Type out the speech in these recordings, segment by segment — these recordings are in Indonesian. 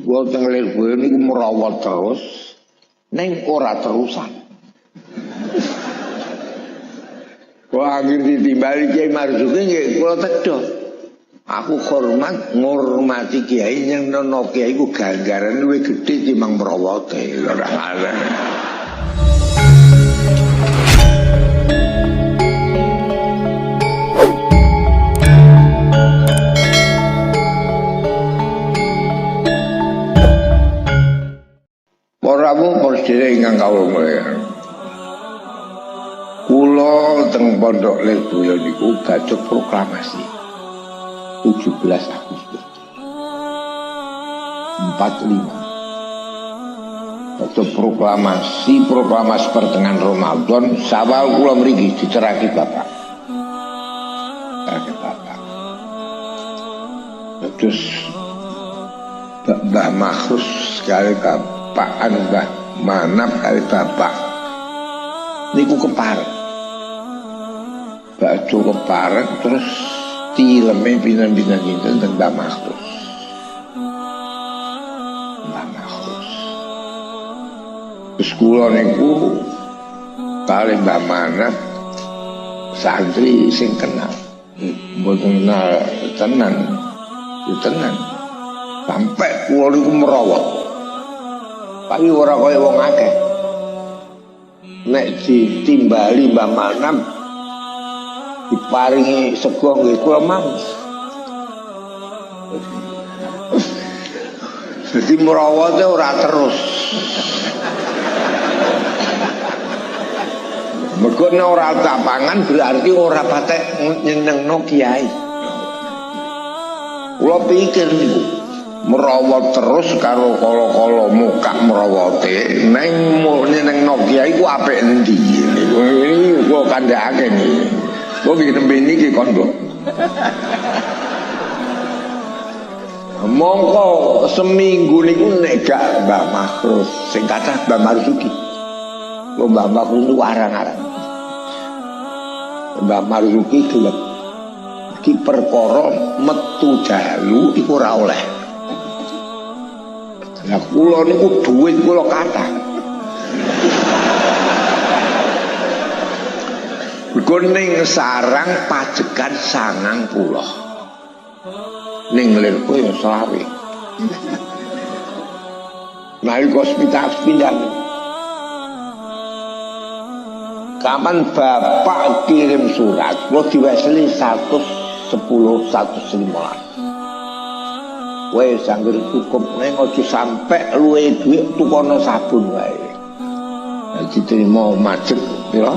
Gua tenggelir gue ini merawat terus, neng ora terusan. Wah akhir ditimbali Kiai Marzuki nggih kula tedha. Aku hormat ngurmati kiai yang nono kiai ku ganggaran luwih gedhe timbang merawate. Ora ana. Oramu persire ingkang kawula mulya. Kula teng Pondok Lirboyo niku gadhah proklamasi 17 Agustus 45. Gadhah proklamasi pertengahan Ramadan sawal kula mriki diceraki Bapak. Terus Mbah Makhrus sekali Pak Mbah Manap kali Bapak niku kepareng bakso kepareng terus tileme pinan-pinan dinten teng Mbah Makhrus terus kula niku kali Mbah Manap santri sing kenal mboten kenal tenan sampai kula niku merawat. Tapi ora kaya wong akeh. Nek ditimbali Mbah Manam diparingi sego nggih kula mangus. Jadi merawate ora terus. Mergo nek ora tapangan berarti ora patek nyenengno kiai. Kula pikir niku merawat terus karo kala-kala muka merawate neng nyenengno kiai ku apik endi niku kok kandhake niki kok iki tembe niki kondo mongko seminggu niku nek gak Mbah Makhrus sing kathah Mbah Marzuki Mbah Makhrus niku arang-arang Mbah Marzuki gelem iki perkara metu dalu iku ora oleh. Lah kula niku dhuwit kula kathah. Iku ning sarang pajegan 90. Ning Lirboyo 20. Nalika pindah. Kapan Bapak kirim surat, kula diweseli 110 115. Wes angger cukup neng aja sampe luwe dhuwit tukono sabun wae. Dadi trimo macet pira?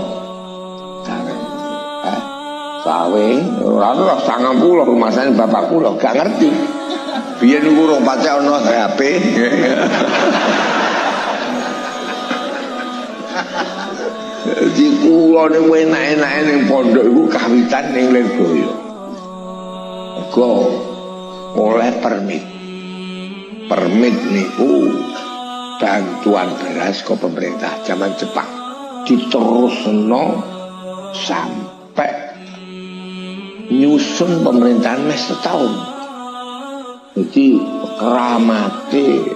Sawe ora 90 rumasane bapak kula gak ngerti. Biyen niku urung patek ana HP. Jadi kula niku enak-enake ning pondok iku kawitan ning Lirboyo. Oleh permit niku bantuan beras ke pemerintah zaman Jepang diterusno sampai nyusun pemerintahan mes setahun. Jadi keramate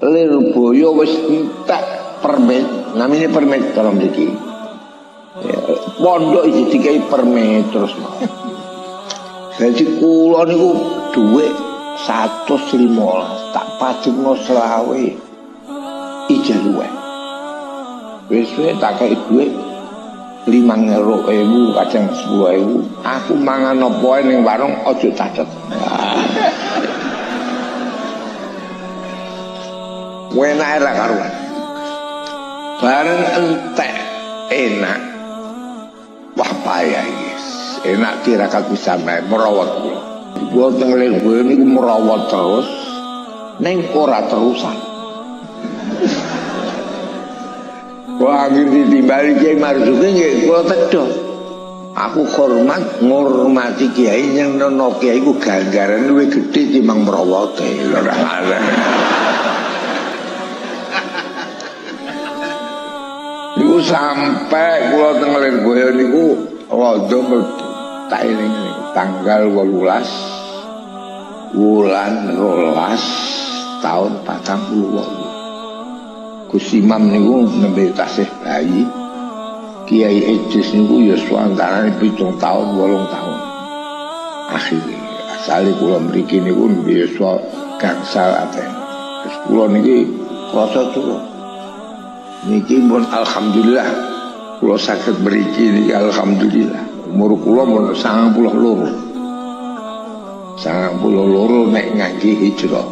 Lirboyo wis entek permit, namanya permit kalau mriki. Pondok iki dikai permit terus. Jadi kula niku dhuwit 115 tak pajekno selawe ijen luwih. Wis tak kei dhuwit 5.000 kadang 10.000. Aku mangan apa ning warung aja catet. Wenake ra karuan. Bareng entek enak. Wah payah iki. Enak tirakat bisa merawat kula. Kula teng Lirboyo niku merawat terus neng ora terusan. Wah akhir ditimbali Kiai Marzuki nggih kula tedha. Aku hormat ngurmati kiai yang nono kiai ku ganggaran luwih gedhe timbang merawate. Ora ana. Niku sampai kula teng Lirboyo niku rada tak eling tanggal 18 wulan 12 tahun 48. Gus Imam niku nembe tasih bayi. Kiai Idris niku ya suantarane 7 tahun 8 tahun. Akhirnya asale kula mriki niku biasa gangsal aten. Terus kula niki krasa turun. Niki pun alhamdulillah kula saged mriki niki alhamdulillah. Umur kula mun 92. 92 nek ngangge hijrah.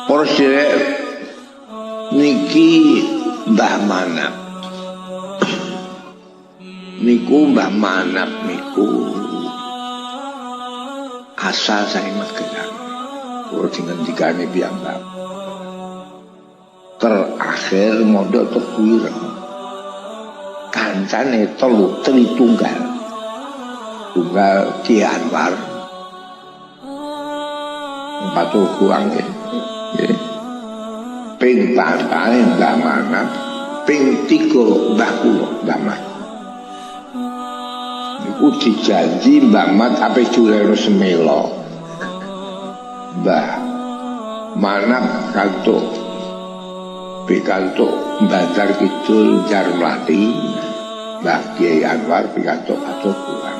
Para sedherek niki Mbah Manap. Niku Mbah Manap niku asal saking Magelang. Kula dingendikane piyambak. Terakhir mondok Teguireng. Kancane Tritunggal. Tunggal Ki Anwar. Patul kuang nggih. Ping tantane Mbah Manap, ping 3 Mbah kula, Mbah Mat. Niku dijanji Mbah Mat ape Juleno Semelo. Mbah Manap kantuk pikantuk Banjar Kidul Jarmlati, Mbah Kiai Anwar pikantuk Patul kuang.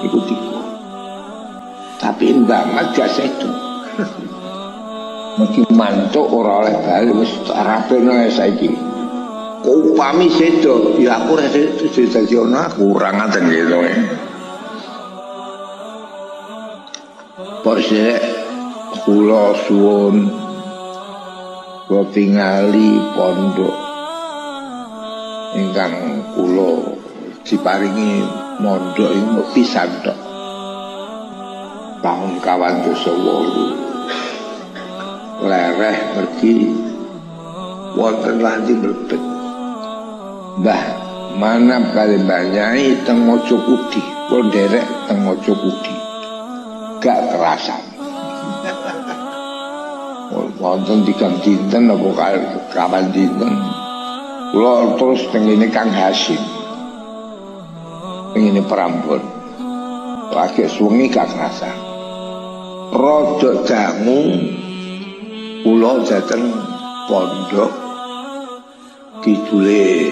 Niku 3. Tapi Mbah Mat gak sedo. Mesti mantuk ora oleh bali wis rapeno saiki. Upami sedo, ya aku rek dadi ono kurang ngaten gitu. Porsche kula suwun kula tingali pondok ingkang kula diparingi mondok iku pisan tok. Tahun 2008 lereh pergi wonten lanti mlebet. Mbah Manap kali Mbah Nyai teng Mojokudi, kula nderek teng Mojokudi. Gak kerasan. Wonten 3 dinten apa kapan dinten. Kula terus teng ngene Kang Hasim. Ngene Prambon. Lagi suwengi gak kerasan. Rodok dangu kula dateng pondok kidule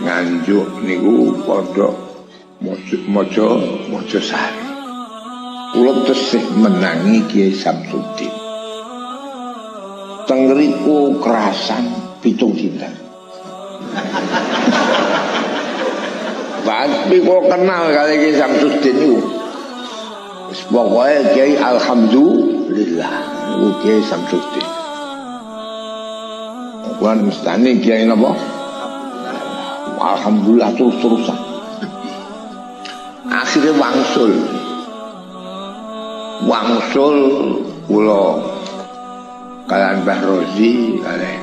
Nganjuk niku pondok Mojosari. Kula tesih menangi Kiai Samsudin. Teng ngriku kerasan 7 dinten. Tapi kula kenal kali Kiai Samsudin niku. Wis pokoke Kiai alhamdulillah. Kiai Samsudin. Kuwi mestane Kiai napa? Alhamdulillah terus-terusan. Akhirnya wangsul kula kalian Mbah Rozi kalian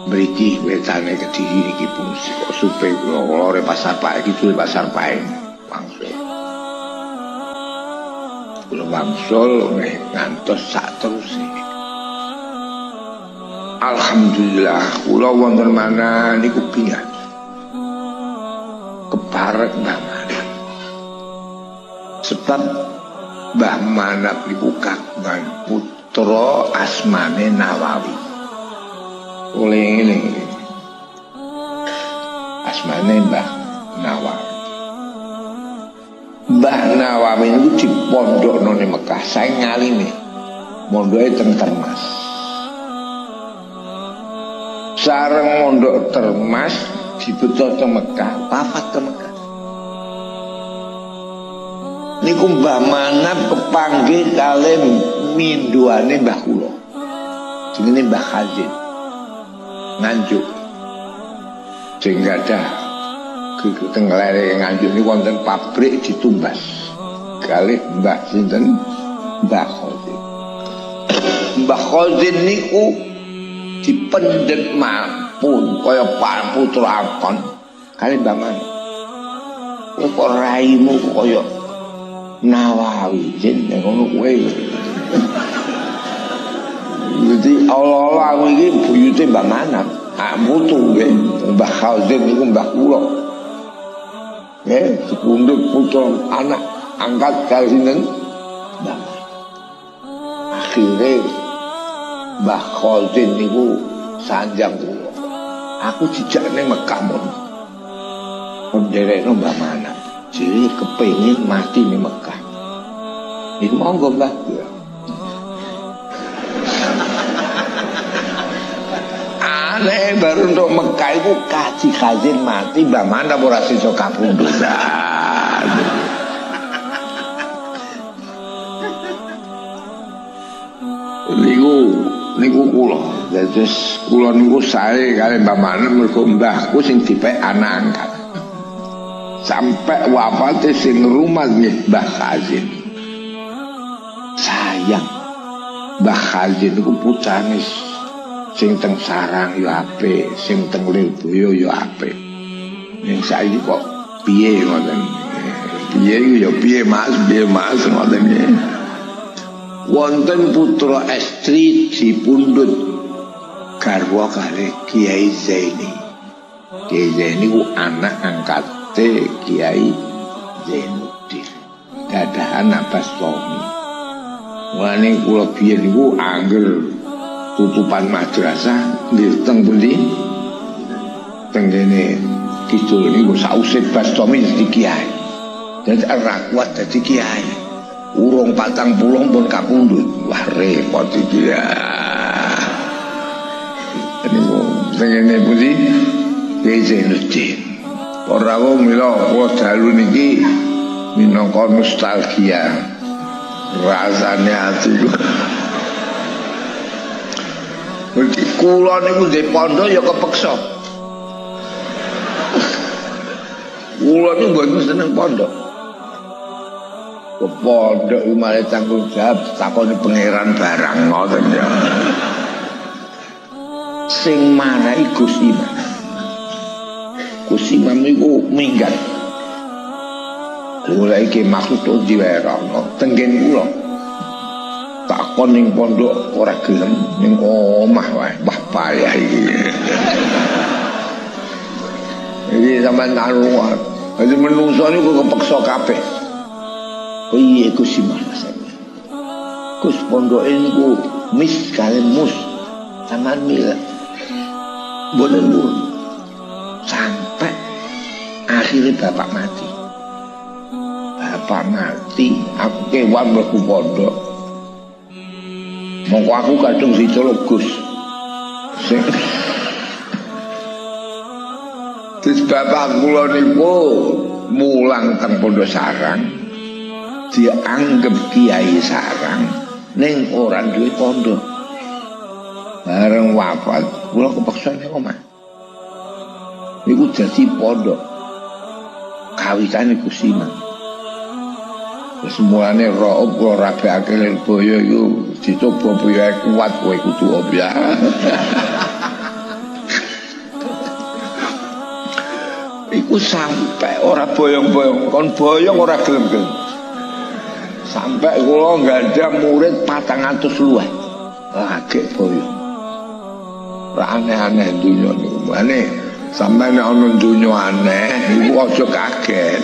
mriki wetane Kediri niki pun kok supe kula ora pasar Pak iki pasar Pak wangsul. Kula wangsul ngantos sak terus. Alhamdulillah kula wonten mana niku pingat. Keparek Mbah Manap. Sebab Mbah Manap niku kagungan putra asmane Nawawi. Oleh ngene. Asmane Mbah Nawawi. Mbah Nawawi niku dipondhokno ning Mekah, sae ngalime. Mondoke teng Termas. Sareng mondok Termas dibeto teng Mekah, wafat teng Mekah. Niku Mbah Manap kepanggih kalih minduane mbah kula. Jenenge Mbah Khazin. Nganjuk. Sing gadah teng lere Nganjuk niku wonten pabrik ditumbas. Kalih Mbah sinten? Mbah Khazin. Mbah Khazin niku dipendet mampun kaya putra akon kalih Mbah Manap. Kok raimu kaya Nawawi jen ngono kowe. Jadi Allah aku iki buyute Mbah Manap, mutu nggih. Mbah Khazin niku mbah kula. Sepundhut putra anak angkat kali sinten Mbah. Akhire Mbah Khazin niku sanjang kula. Aku jejak ning Mekah mon. Penderekno Mbah Manak. Jadi kepengin mati ning Mekah. Iku monggo Mbah. Aneh baru untuk Mekah itu Kaji Khazin mati Mbah Manak ora sisa kapundhut. Niku kula. Dados kula niku sae kali Mbah Manak mergo mbahku sing dipek anak angkat. Sampai wafate sing rumah nggih Mbah Khazin. Sayang Mbah Khazin niku putrane sing teng sarang yo apik, sing teng Lirboyo yo apik. Ning saiki kok piye ngoten. Piye yo piye Mas ngoten nggih. Wonten putra estri dipundhut garwa kalih Kiai Zaini. Kiai Zaini ku anak angkate Kiai Zainuddin. Gadah anak Bastami. Mulane kula biyen niku angger tutupan madrasah nggih teng pundi? Teng kene kidul niku sausé Bastami dadi kiai. Dadi ora kuat dadi kiai. Urung 40 pun kapundhut. Wah repot iki ya. Niku teng kene pundi? Kiai Zainuddin. Ora kok mila kula dalu niki minangka nostalgia. Rasane atiku. Kula niku ndek pondok ya kepeksa. Kula niku mboten seneng pondok. Ke pondok iki malah tanggung jawab takoni pangeran barang ngoten ya. Sing manahi Gus Imam. Gus Imam niku minggat. Kula iki maksud diwerono tenggen kula. Takon ning pondok ora gelem ning omah wae. Wah payah iki. Iki sampean anu aja menungso niku kepeksa kabeh. Piye Gus Imam rasane? Gus pondoke niku mis kalian mus sampean mila. Boten sampai akhirnya bapak mati. Bapak mati, aku kewan mlebu pondok. Mongko aku kadung dicolok Gus. Terus bapak kula niku mulang teng Pondok Sarang. Dianggep kiai sarang ning ora duwe pondok. Bareng wafat kula kepeksa ning omah. Niku dadi pondok. Kawitane Gus Imam. Semuanya ro'ob kalau rabeake Lirboyo itu dicoba boyo kuat kowe kudu obya. Iku sampai ora boyong-boyong, kon boyong ora gelem-gelem. Sampai kula nggada murid 400 luwih. Lagi boyong. Ora aneh-aneh dunya niku. Mane sampeyan ana dunya aneh iku aja kaget.